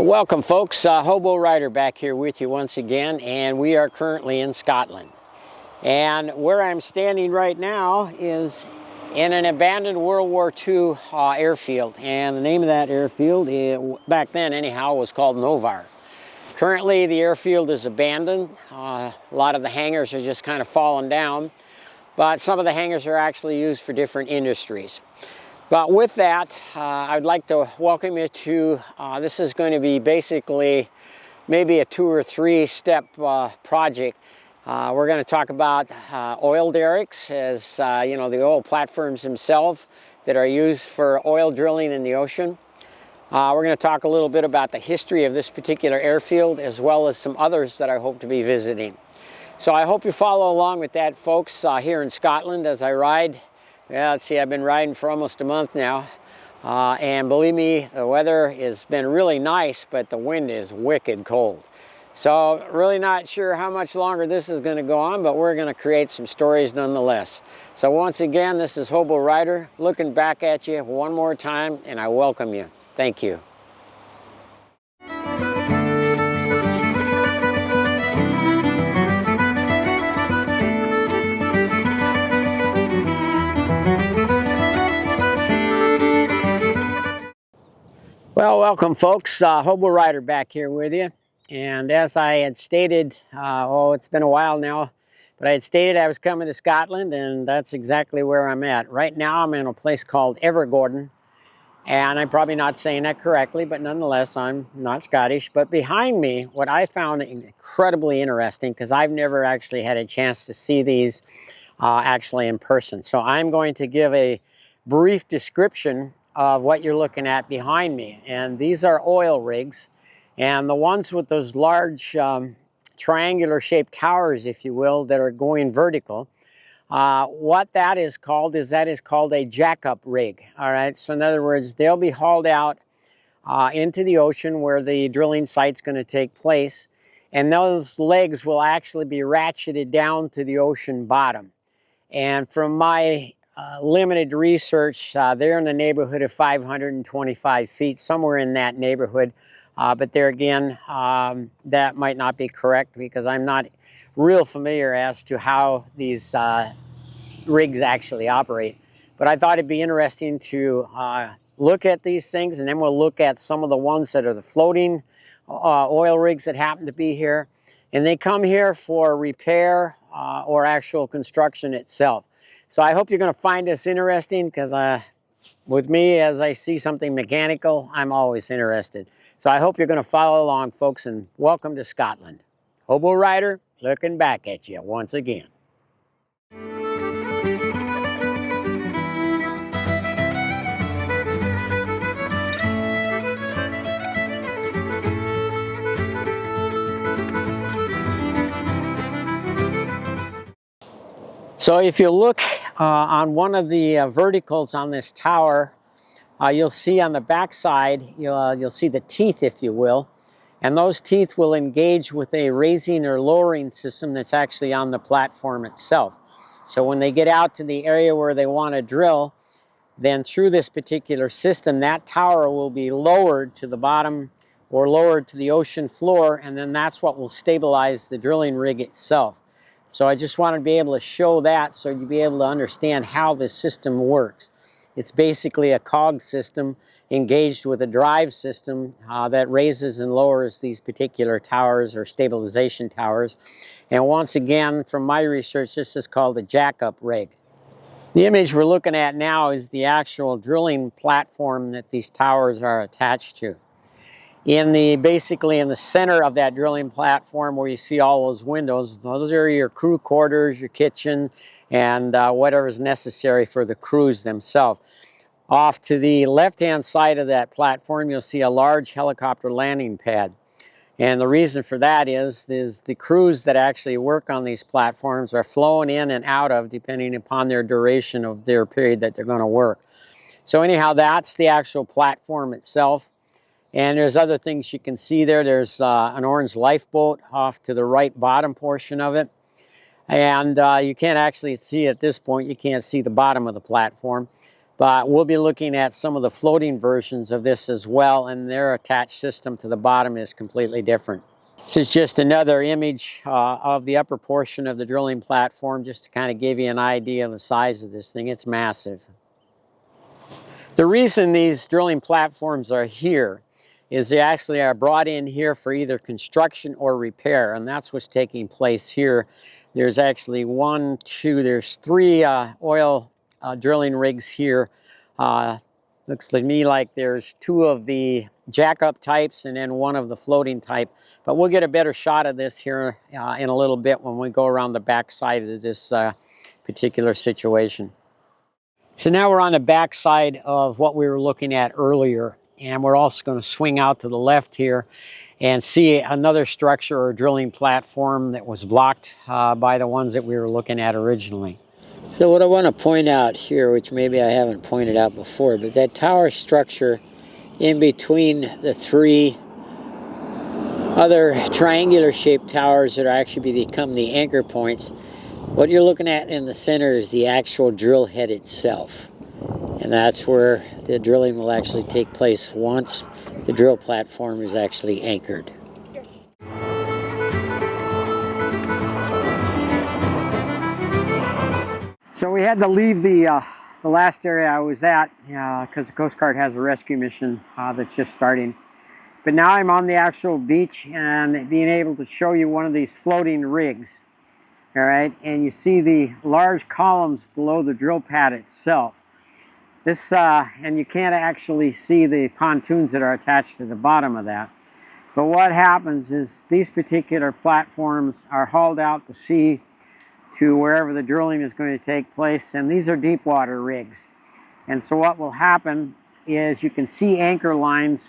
Welcome folks, Hobo Rider back here with you once again, and we are currently in Scotland. And where I'm standing right now is in an abandoned World War II airfield, and the name of that airfield, back then anyhow, was called Novar. Currently the airfield is abandoned. A lot of the hangars are just kind of fallen down, but some of the hangars are actually used for different industries. But with that, I'd like to welcome you to, this is going to be basically maybe a 2 or 3 step project. We're going to talk about oil derricks, as you know, the oil platforms themselves that are used for oil drilling in the ocean. We're going to talk a little bit about the history of this particular airfield, as well as some others that I hope to be visiting. So I hope you follow along with that, folks, here in Scotland as I ride. Yeah, let's see, I've been riding for almost a month now, and believe me, the weather has been really nice, but the wind is wicked cold. So really not sure how much longer this is going to go on, but we're going to create some stories nonetheless. So once again, this is Hobo Rider looking back at you one more time, and I welcome you. Thank you. Well, welcome folks, Hobo Rider back here with you. And as I had stated, it's been a while now, but I had stated I was coming to Scotland, and that's exactly where I'm at. Right now I'm in a place called Evergordon, and I'm probably not saying that correctly, but nonetheless I'm not Scottish. But behind me, what I found incredibly interesting, because I've never actually had a chance to see these actually in person. So I'm going to give a brief description of what you're looking at behind me. And these are oil rigs, and the ones with those large triangular shaped towers, if you will, that are going vertical. What that is called is a jackup rig. All right, so in other words, they'll be hauled out into the ocean where the drilling site's going to take place, and those legs will actually be ratcheted down to the ocean bottom. And from my limited research, they're in the neighborhood of 525 feet, somewhere in that neighborhood. But there again, that might not be correct, because I'm not real familiar as to how these rigs actually operate. But I thought it'd be interesting to look at these things, and then we'll look at some of the ones that are the floating oil rigs that happen to be here. And they come here for repair or actual construction itself. So I hope you're going to find this interesting, because with me, as I see something mechanical, I'm always interested. So I hope you're going to follow along, folks, and welcome to Scotland. Hobo Rider looking back at you once again. So if you look on one of the verticals on this tower, you'll see on the back side, you'll see the teeth, if you will, and those teeth will engage with a raising or lowering system that's actually on the platform itself. So when they get out to the area where they want to drill, then through this particular system, that tower will be lowered to the bottom or lowered to the ocean floor, and then that's what will stabilize the drilling rig itself. So I just wanted to be able to show that, so you'll be able to understand how this system works. It's basically a cog system engaged with a drive system that raises and lowers these particular towers or stabilization towers. And once again, from my research, this is called a jackup rig. The image we're looking at now is the actual drilling platform that these towers are attached to. Basically in the center of that drilling platform, where you see all those windows, those are your crew quarters, your kitchen, and whatever is necessary for the crews themselves. Off to the left-hand side of that platform, you'll see a large helicopter landing pad. And the reason for that is the crews that actually work on these platforms are flown in and out of, depending upon their duration of their period that they're going to work. So anyhow, that's the actual platform itself. And there's other things you can see there. There's an orange lifeboat off to the right bottom portion of it. And you can't actually see at this point, you can't see the bottom of the platform. But we'll be looking at some of the floating versions of this as well, and their attached system to the bottom is completely different. This is just another image of the upper portion of the drilling platform, just to kind of give you an idea of the size of this thing. It's massive. The reason these drilling platforms are here is they actually are brought in here for either construction or repair, and that's what's taking place here. There's actually there's three oil drilling rigs here. Looks to me like there's two of the jack-up types and then one of the floating type. But we'll get a better shot of this here in a little bit when we go around the back side of this particular situation. So now we're on the back side of what we were looking at earlier. And we're also going to swing out to the left here and see another structure or drilling platform that was blocked by the ones that we were looking at originally. So what I want to point out here, which maybe I haven't pointed out before, but that tower structure in between the three other triangular shaped towers that are actually become the anchor points, what you're looking at in the center is the actual drill head itself. And that's where the drilling will actually take place once the drill platform is actually anchored. So we had to leave the last area I was at because the Coast Guard has a rescue mission that's just starting. But now I'm on the actual beach and being able to show you one of these floating rigs. All right, and you see the large columns below the drill pad itself. This, and you can't actually see the pontoons that are attached to the bottom of that. But what happens is these particular platforms are hauled out to sea to wherever the drilling is going to take place, and these are deep water rigs. And so what will happen is you can see anchor lines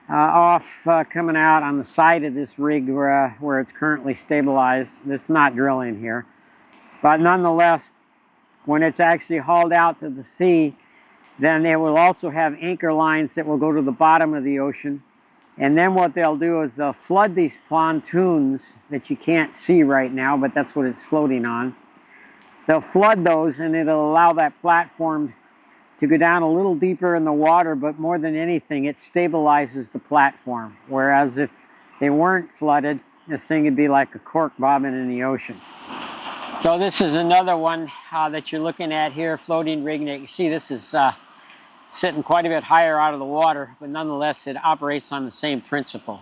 coming out on the side of this rig where it's currently stabilized. It's not drilling here. But nonetheless, when it's actually hauled out to the sea, then it will also have anchor lines that will go to the bottom of the ocean. And then what they'll do is they'll flood these pontoons that you can't see right now, but that's what it's floating on. They'll flood those, and it'll allow that platform to go down a little deeper in the water, but more than anything, it stabilizes the platform. Whereas if they weren't flooded, this thing would be like a cork bobbing in the ocean. So this is another one that you're looking at here, floating rig. Now you see this is sitting quite a bit higher out of the water, but nonetheless it operates on the same principle.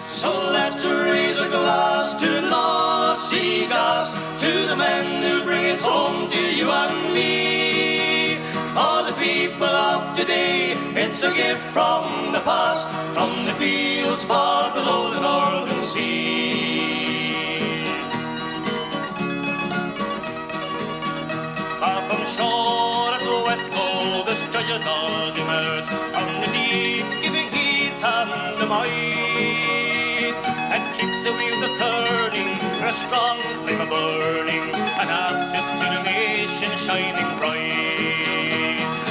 So let's raise a glass to the North Sea gas, to the men who bring it home to you and me. All the people of today, it's a gift from the past, from the fields far below the northern sea. Far from shore at the west, the treasure does emerge, from the deep giving heat and the might, and keeps the wheels a-turning, for a strong flame a-burning, an asset to the nation shining bright.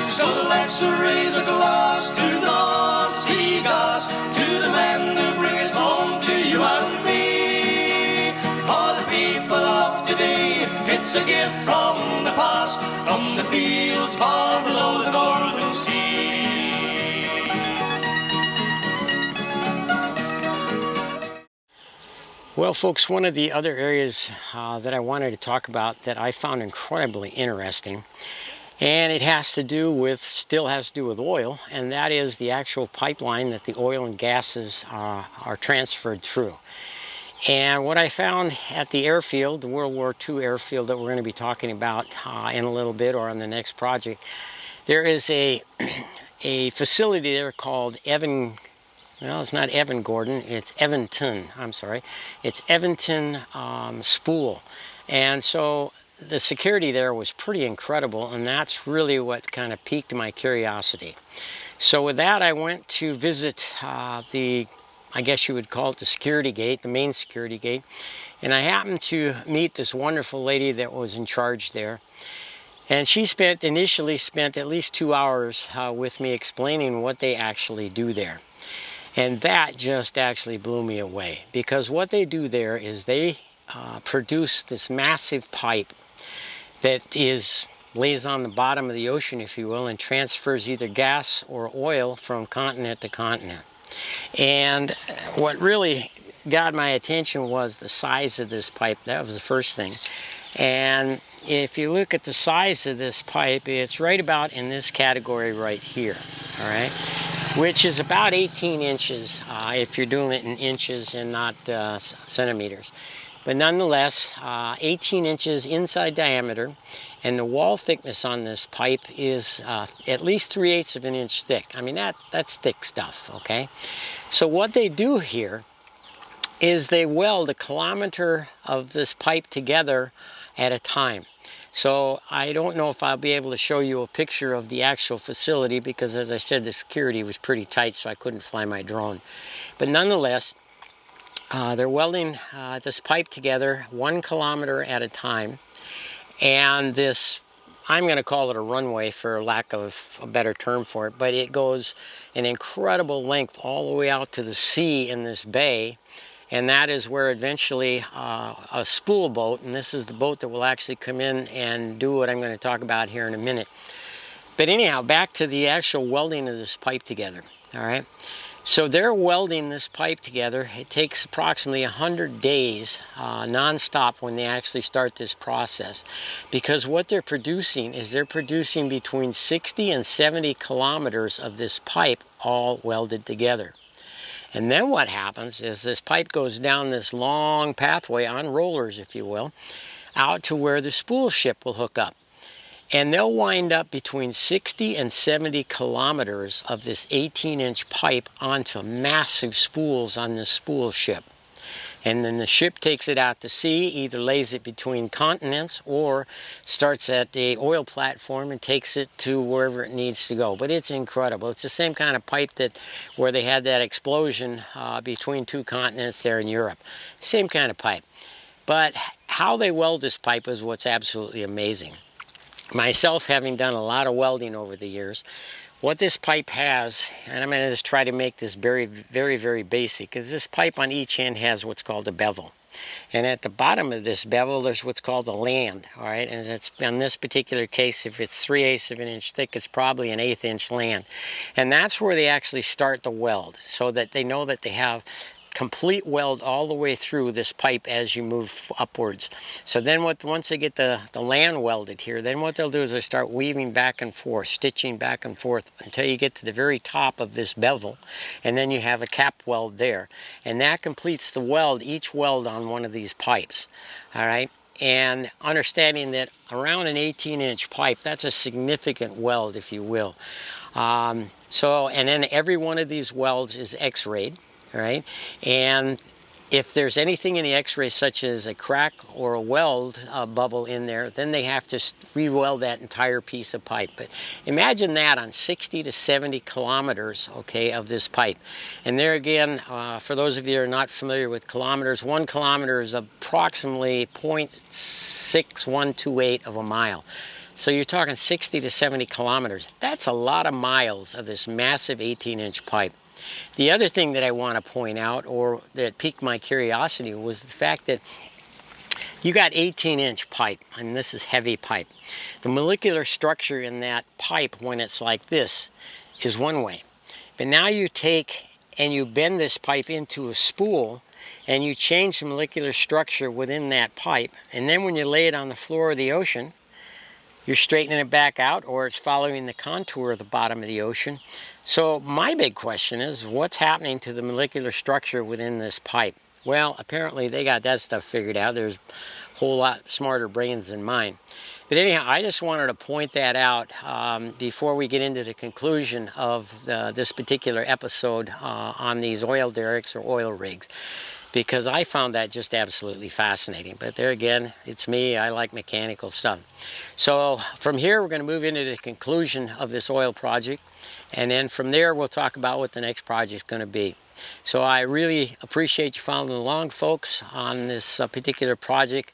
So let's raise a glass to North Sea gas, to the men who bring it home to you and me. For the people of today, it's a gift from the past, from the fields far below the northern sea. Well, folks, one of the other areas that I wanted to talk about that I found incredibly interesting, and it still has to do with oil, and that is the actual pipeline that the oil and gases are transferred through. And what I found at the airfield, the World War II airfield that we're going to be talking about in a little bit or on the next project, there is a facility there called well, it's not Evan Gordon, it's Evanton, I'm sorry. It's Evanton Spool. And so the security there was pretty incredible, and that's really what kind of piqued my curiosity. So with that, I went to visit I guess you would call it the security gate, the main security gate. And I happened to meet this wonderful lady that was in charge there. And she initially spent at least 2 hours with me explaining what they actually do there. And that just actually blew me away, because what they do there is they produce this massive pipe that is lays on the bottom of the ocean, if you will, and transfers either gas or oil from continent to continent. And what really got my attention was the size of this pipe. That was the first thing. And if you look at the size of this pipe, it's right about in this category right here, all right, which is about 18 inches if you're doing it in inches and not centimeters. But nonetheless, 18 inches inside diameter, and the wall thickness on this pipe is at least 3/8 of an inch thick. I mean, that's thick stuff, okay? So what they do here is they weld a kilometer of this pipe together at a time. So I don't know if I'll be able to show you a picture of the actual facility because, as I said, the security was pretty tight, so I couldn't fly my drone. But nonetheless, they're welding this pipe together 1 kilometer at a time. And this, I'm going to call it a runway for lack of a better term for it, but it goes an incredible length all the way out to the sea in this bay. And that is where eventually a spool boat, and this is the boat that will actually come in and do what I'm going to talk about here in a minute. But anyhow, back to the actual welding of this pipe together, all right? So they're welding this pipe together. It takes approximately 100 days non-stop when they actually start this process, because what they're producing is they're producing between 60 and 70 kilometers of this pipe all welded together. And then what happens is this pipe goes down this long pathway on rollers, if you will, out to where the spool ship will hook up. And they'll wind up between 60 and 70 kilometers of this 18-inch pipe onto massive spools on this spool ship. And then the ship takes it out to sea, either lays it between continents or starts at the oil platform and takes it to wherever it needs to go. But it's incredible. It's the same kind of pipe that where they had that explosion between 2 continents there in Europe. Same kind of pipe. But how they weld this pipe is what's absolutely amazing. Myself, having done a lot of welding over the years, what this pipe has, and I'm going to just try to make this very, very, very basic, is this pipe on each end has what's called a bevel. And at the bottom of this bevel, there's what's called a land, all right? And it's, in this particular case, if it's 3/8 of an inch thick, it's probably an 1/8 inch land. And that's where they actually start the weld, so that they know that they have complete weld all the way through this pipe as you move upwards. So then once they get the land welded here, then what they'll do is they start weaving back and forth, stitching back and forth until you get to the very top of this bevel, and then you have a cap weld there. And that completes the weld, each weld on one of these pipes, all right? And understanding that around an 18-inch pipe, that's a significant weld, if you will. And then every one of these welds is x-rayed. All right, and if there's anything in the x-ray such as a crack or a weld bubble in there, then they have to re-weld that entire piece of pipe. But imagine that on 60 to 70 kilometers, okay, of this pipe. And there again, for those of you who are not familiar with kilometers, 1 kilometer is approximately 0.6128 of a mile. So you're talking 60 to 70 kilometers. That's a lot of miles of this massive 18-inch pipe. The other thing that I want to point out, or that piqued my curiosity, was the fact that you got 18-inch pipe, and this is heavy pipe. The molecular structure in that pipe, when it's like this, is one way. But now you take and you bend this pipe into a spool, and you change the molecular structure within that pipe, and then when you lay it on the floor of the ocean, you're straightening it back out, or it's following the contour of the bottom of the ocean. So my big question is, what's happening to the molecular structure within this pipe? Well, apparently they got that stuff figured out. There's a whole lot smarter brains than mine. But anyhow, I just wanted to point that out before we get into the conclusion of this particular episode on these oil derricks or oil rigs, because I found that just absolutely fascinating. But there again, it's me, I like mechanical stuff. So from here, we're going to move into the conclusion of this oil project. And then from there, we'll talk about what the next project is going to be. So I really appreciate you following along, folks, on this particular project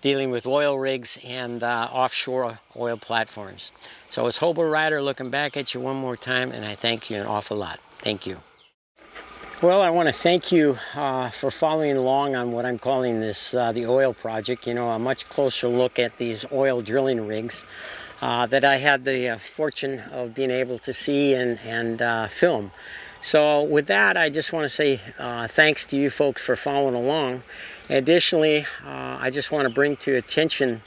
dealing with oil rigs and offshore oil platforms. So it's Hobo Rider looking back at you one more time, and I thank you an awful lot. Thank you. Well, I want to thank you for following along on what I'm calling this the oil project. You know, a much closer look at these oil drilling rigs. that I had the fortune of being able to see and film. So with that, I just want to say thanks to you folks for following along. Additionally, I just want to bring to attention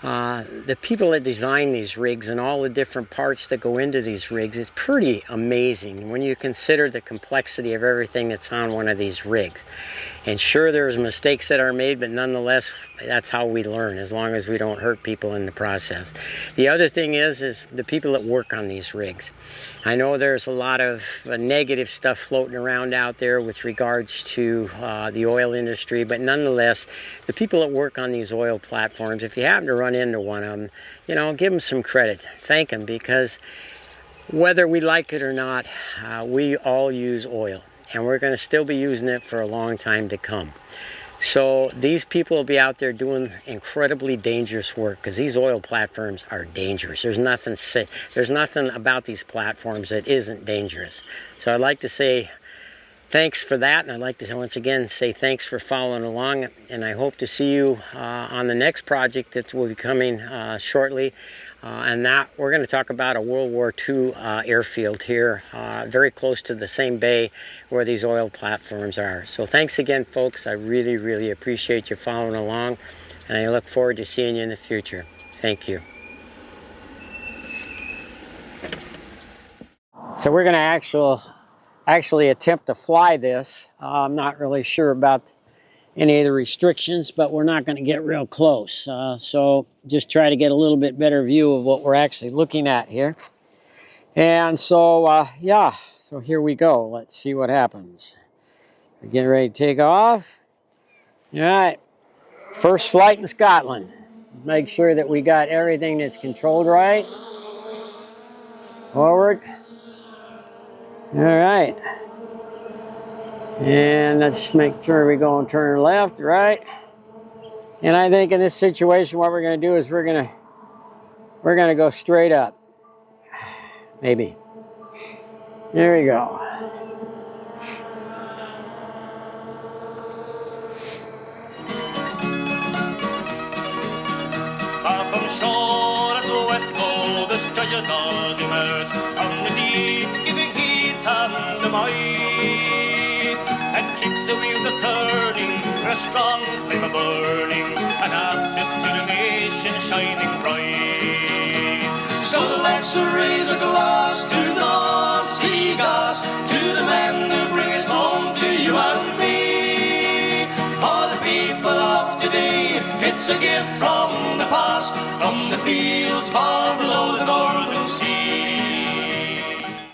the people that design these rigs and all the different parts that go into these rigs. It's pretty amazing when you consider the complexity of everything that's on one of these rigs. And sure, there's mistakes that are made, but nonetheless, that's how we learn, as long as we don't hurt people in the process. The other thing is the people that work on these rigs. I know there's a lot of negative stuff floating around out there with regards to the oil industry, but nonetheless, the people that work on these oil platforms, if you happen to run into one of them, you know, give them some credit. Thank them, because whether we like it or not, we all use oil, and we're going to still be using it for a long time to come. So these people will be out there doing incredibly dangerous work, because these oil platforms are dangerous. There's nothing about these platforms that isn't dangerous. So I'd like to say thanks for that, and I'd like to once again say thanks for following along, and I hope to see you on the next project that will be coming shortly. And that we're going to talk about a World War II airfield here, very close to the same bay where these oil platforms are. So thanks again, folks. I really, really appreciate you following along, and I look forward to seeing you in the future. Thank you. So we're going to actually attempt to fly this. I'm not really sure about any of the restrictions, but we're not going to get real close. So just try to get a little bit better view of what we're actually looking at here. And so, yeah, so here we go. Let's see what happens. We're getting ready to take off. All right, first flight in Scotland. Make sure that we got everything that's controlled right. Forward. All right. And let's make sure we go and turn left, right. And I think in this situation, what we're going to do is we're going to go straight up. Maybe. There we go. Far from shore at the whistle, the stranger does emerge on the deep, giving heat and the might, and keeps the wheels a-turning, for a strong flame a-burning, an asset to the nation shining bright. So let's raise a glass to the North Sea gas, to the men who bring it home to you and me. For the people of today, it's a gift from the past, from the fields far below the north.